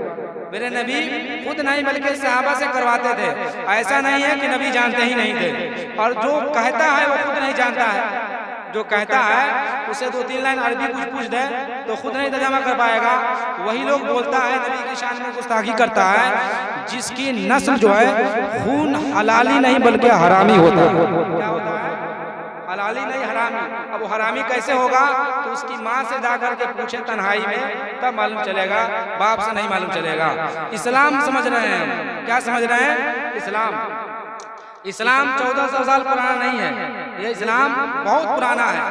मेरे नबी खुद नहीं बल्कि सहाबा से करवाते थे। ऐसा नहीं है कि नबी जानते ही नहीं थे, और जो कहता है वो खुद नहीं जानता है। जो कहता है उसे 2-3 लाइन अरबी पूछ दे तो खुद नहीं तर्जुमा कर पाएगा। वही लोग बोलता है नबी की शान में गुस्ताखी करता है जिसकी नस्ल जो है खून हलाली नहीं बल्कि हरामी होता है। क्या होता है, हलाली नहीं हरामी। अब वो हरामी कैसे होगा, तो उसकी माँ से जाकर के पूछे तन्हाई में, तब मालूम चलेगा, बाप से नहीं मालूम चलेगा। इस्लाम समझ रहे हैं हम, क्या समझ रहे हैं, इस्लाम 1400 साल पुराना नहीं है, ये इस्लाम बहुत पुराना है,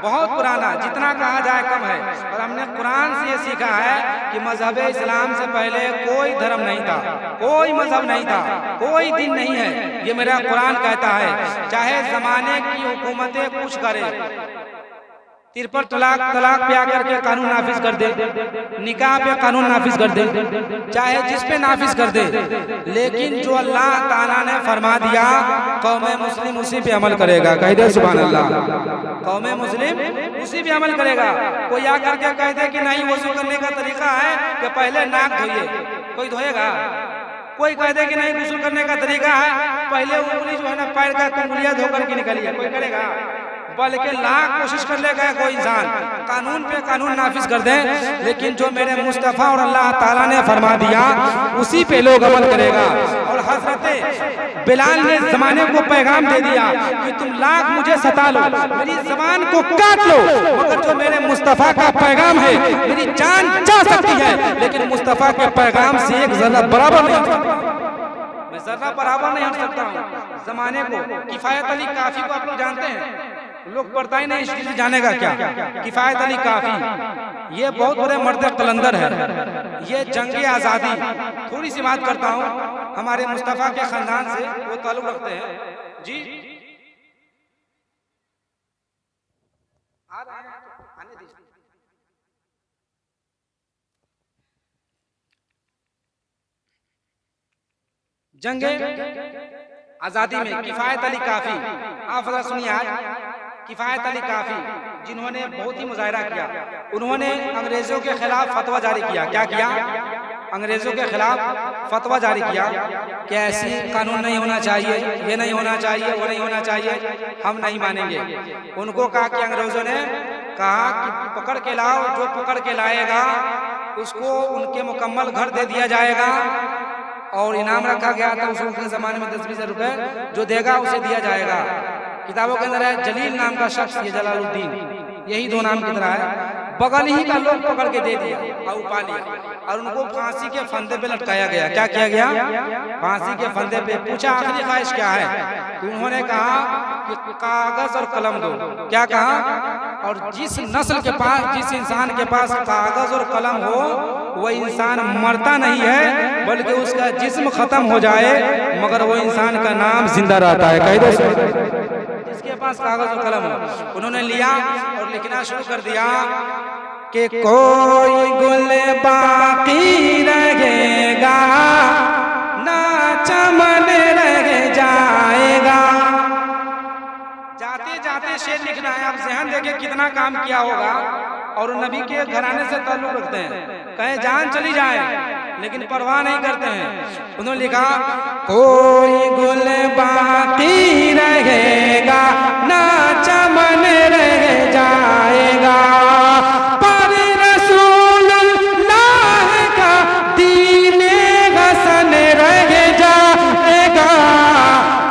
बहुत पुराना, जितना कहा जाए कम है। और हमने कुरान से ये सीखा है कि मजहब इस्लाम से पहले कोई धर्म नहीं था, कोई मजहब नहीं था, कोई दिन नहीं है। ये मेरा कुरान कहता है, चाहे जमाने की हुकूमतें कुछ करे, तिरपन तलाक पे आकर के कानून नाफिज कर दे, निकाह पे कानून नाफिज कर दे, चाहे जिस पे नाफिज कर दे, लेकिन जो अल्लाह ताला ने फरमा दिया कौमे मुस्लिम उसी पे अमल करेगा। कह दे सुभान अल्लाह। कौमे मुस्लिम उसी पे अमल करेगा। कोई आकर के कह दे कि नहीं वजू करने का तरीका है कि पहले नाक धोइए, कोई धोएगा? कोई कह दे कि नहीं गुस्ल करने का तरीका है पहले उंगली जो है ना पैर का उंगलियां धोकर के निकालिए, कोई करेगा? बल्कि लाख कोशिश कर लेगा कोई इंसान कानून पे कानून नाफिज कर दे, लेकिन जो मेरे मुस्तफ़ा और अल्लाह ताला ने फरमा दिया उसी पे लोग अमल करेगा। और हजरत बिलाल ने जमाने को पैगाम दे दिया कि तुम लाख मुझे सता लो, मेरी जबान को काट लो, मगर जो मेरे मुस्तफ़ा का पैगाम है मेरी जान जा सकती है, लेकिन मुस्तफ़ा के पैगाम से एक जरा बराबर नहीं हो सकता, मैं जरा बराबर नहीं हट सकता हूँ जमाने को। किफायत अली काफी को आप लोग जानते हैं, लोग पढ़ता ही नहीं, इसलिए जानेगा क्या किफायत अली काफी? ये बहुत बड़े मर्द कलंदर है, ये जंगे आज़ादी। थोड़ी सी बात करता हूँ, हमारे मुस्तफ़ा के खानदान से वो ताल्लुक रखते हैं जी। आने दीजिए। जंगे आज़ादी में किफायत अली काफी, आप जरा सुनिए आज किफायत अली काफी जिन्होंने बहुत ही मुजाहरा किया, उन्होंने अंग्रेजों के खिलाफ फतवा जारी किया। क्या किया? अंग्रेजों के खिलाफ फतवा जारी किया कि ऐसी कानून नहीं होना चाहिए, ये नहीं होना चाहिए, वो नहीं होना चाहिए, हम नहीं मानेंगे। उनको कहा कि अंग्रेजों ने कहा कि पकड़ के लाओ, जो पकड़ के लाएगा उसको उनके मुकम्मल घर दे दिया जाएगा और इनाम रखा गया था उस वक्त के ज़माने में 10-20 रुपए, जो देगा उसे दिया जाएगा। किताबों के अंदर है जलील नाम का शख्स, ये जलालुद्दीन, यही दो नाम की तरह है, बगल ही का लोग पकड़ के दे दिया और उपा लिया और उनको फांसी के फंदे पे लटकाया गया। क्या किया गया? फांसी के फंदे पे। पूछा आखिरी ख्वाहिश क्या है? तो उन्होंने कहा कि कागज और कलम दो। क्या कहा? और जिस नस्ल के पास, जिस इंसान के पास कागज और कलम हो वह इंसान मरता नहीं है, बल्कि उसका जिस्म खत्म हो जाए मगर वो इंसान का नाम जिंदा रहता है। कह दो जिसके पास कागज और कलम हो। उन्होंने लिया और लिखना शुरू कर दिया कि कोई गुल बाकी रहेगा ना चमन रह जाएगा। जाते जाते शेर लिखना है। आप ज़हन देखिए कितना काम किया होगा, और नबी के घराने से ताल्लुक रखते हैं, कहे जान चली जाए लेकिन परवाह नहीं करते हैं। उन्होंने लिखा कोई गुल बाकी रहेगा ना चमन रह जाएगा, पर रसूलुल्लाह का दीने हसन रह जाएगा।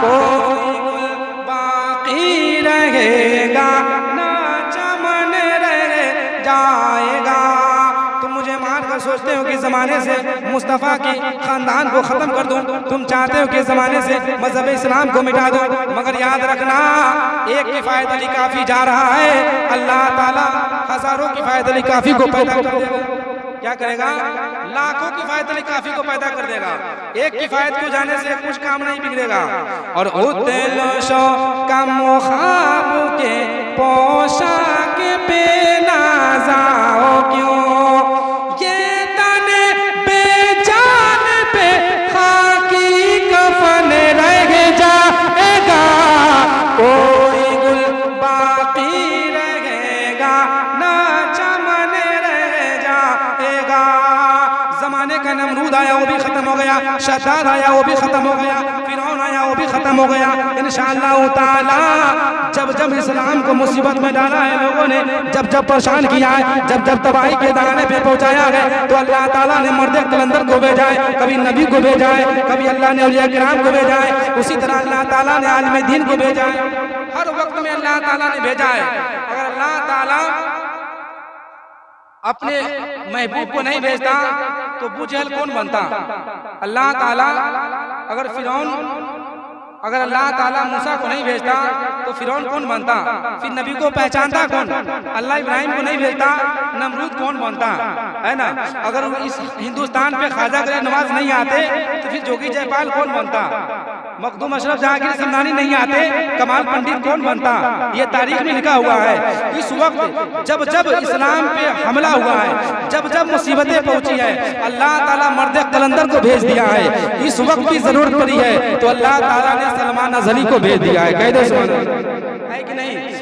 कोई गुल बाकी रहेगा ना चमन रह जाएगा। तुम मुझे मारकर सोचते हो कि जमाने से मुस्तफ़ा की खानदान को खत्म कर दूं, तुम चाहते हो कि जमाने से मजहब इस्लाम को मिटा दूं, मगर याद रखना एक किफायत अली काफी जा रहा है, अल्लाह ताला हजारों किफायत अली काफी को पैदा कर देगा। क्या करेगा? लाखों किफायत अली काफी को पैदा कर देगा। एक किफायत को जाने से कुछ काम नहीं बिगड़ेगा। और उतलोशो का मुखाब के पोशाक पे नाज़ाओ क्यों, नमरूद आया वो भी खत्म हो गया, शद्दाद आया वो भी खत्म हो गया, फिरौन आया वो भी खत्म हो गया। इंशाअल्लाह ताला जब जब इस्लाम को मुसीबत में डाला है लोगों ने, जब जब परेशान किया है, जब जब तबाही के दाने पे पहुंचाया है, तो अल्लाह ताला ने मर्द कलंदर को भेजा है, कभी नबी को भेजा है, कभी अल्लाह ने औलिया किराम को भेजा है, उसी तरह अल्लाह ताला ने आलिम दीन को भेजा है। हर वक्त में अल्लाह ताला ने भेजा है। अगर अल्लाह ताला अपने महबूब को नहीं भेजता तो अबू जहल कौन बनता? अल्लाह ताला अगर फिरौन, अगर अल्लाह ताला मूसा को नहीं भेजता तो फिरौन कौन बनता? फिर नबी को पहचानता कौन? अल्लाह इब्राहिम को नहीं भेजता, नमरूद कौन बनता? है ना? अगर इस हिंदुस्तान पे ख्वाजा गरीब नवाज नहीं आते तो फिर जोगी जयपाल कौन बनता? मखदूम अशरफ जहांगीर समदानी नहीं आते, कमाल पंडित कौन बनता? ये तारीख में लिखा हुआ है। इस वक्त जब जब इस्लाम पे हमला हुआ है, जब जब मुसीबतें पहुंची है, अल्लाह ताला मर्द कलंदर को भेज दिया है। इस वक्त भी जरूरत पड़ी है तो अल्लाह ताला ने सलमान अज़हरी को भेज दिया है। कह दो सुभान अल्लाह, है कि नहीं?